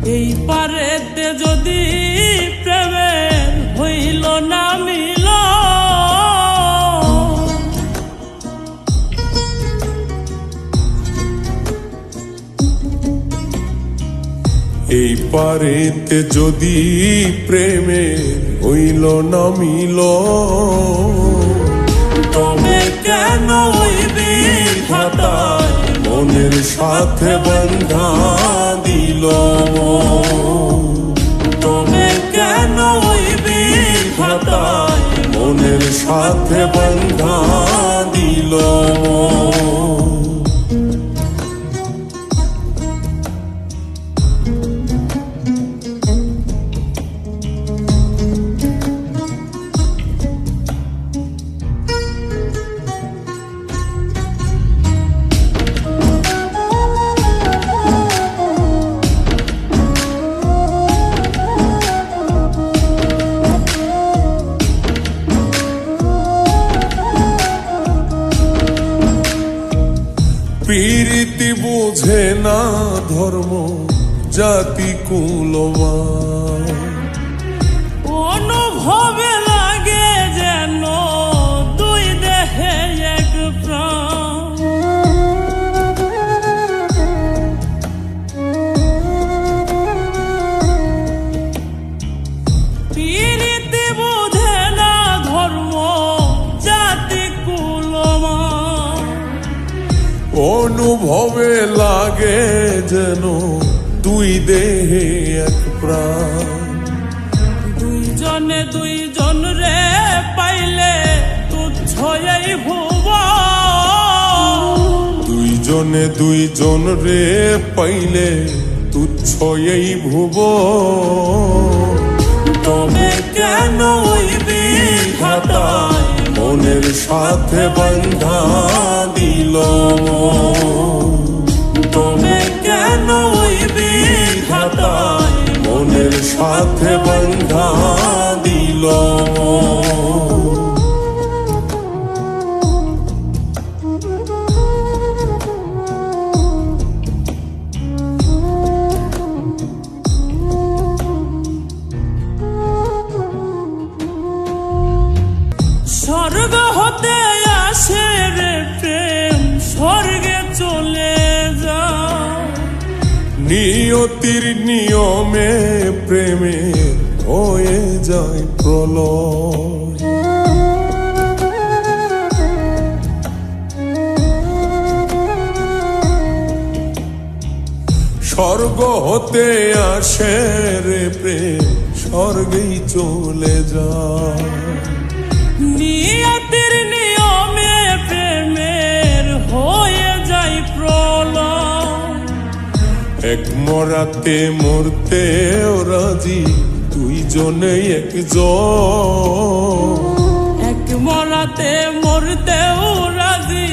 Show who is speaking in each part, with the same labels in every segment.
Speaker 1: এই পারেতে যদি প্রেমের হইল না মিল,
Speaker 2: এই পারেতে যদি প্রেমের হইল না মিল,
Speaker 1: তবে কেন ওই বিধাতায়
Speaker 2: মনের সাথে বন্ধা দিল।
Speaker 1: তবে কেন ওই বিধাতায়
Speaker 2: মনের সাথে বন্ধা দিল। প্রীতি বুঝে না ধর্ম জাতি কুলমান,
Speaker 1: অনুভবে লাগে যেন দুই দেহে এক প্রাণ। প্রীতি বুঝে না ধর্ম জাতি কুলমান,
Speaker 2: অনুভবে লাগে যেন দুই দেহে এক প্রাণ।
Speaker 1: দুইজনে দুইজন রে পাইলে তুচ্ছ এই ভুব,
Speaker 2: দুইজনে দুইজন রে পাইলে তুচ্ছ এই ভুব।
Speaker 1: তবে কেন ওই বিধাতায়
Speaker 2: মনের সাথে বন্ধা দিল।
Speaker 1: তবে কেন ওই বিধাতায়
Speaker 2: মনের সাথে বন্ধা দিল।
Speaker 1: স্বর্গ হতে আসে রে প্রেম, স্বর্গে চলে যায়।
Speaker 2: নিয়তির নিয়মে প্রেমে হয়ে যায় প্রলয়। স্বর্গ হতে আসে রে প্রেম, স্বর্গেই চলে যায়।
Speaker 1: নিয়তির নিয়মে প্রেমের হয়ে যায় প্রলয়।
Speaker 2: এক মরাতে মরতে রাজি দুইজনে একজন।
Speaker 1: এক মরাতে মরতেও রাজি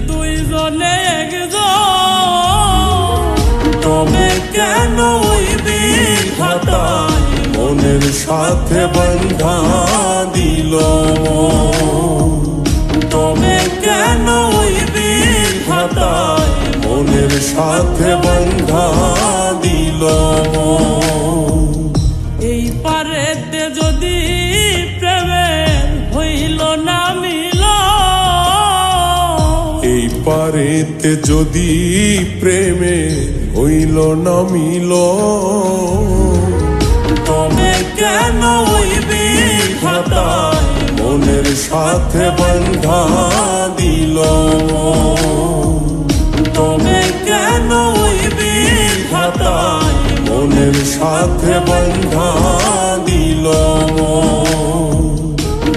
Speaker 1: দুইজনে একজন। তবে কেন ওই বিধাতায়
Speaker 2: মনের সাথে বন্ধা দিল।
Speaker 1: তবে কেন ওই বিধাতায়
Speaker 2: মনের সাথে বন্ধা দিল।
Speaker 1: এই পারেতে যদি প্রেমের হইল না মিল,
Speaker 2: এই পারেতে যদি প্রেমে হইল না মিল,
Speaker 1: তবে কেন ওই বিধাতায়
Speaker 2: মনের সাথে বন্ধা দিল।
Speaker 1: তবে কেন ওই বিধাতায়
Speaker 2: মনের সাথে বন্ধা দিল।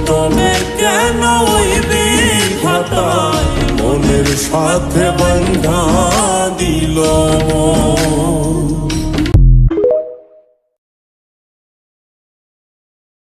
Speaker 1: তবে কেন ওই বিধাতায়
Speaker 2: মনের সাথে বন্ধা দিল।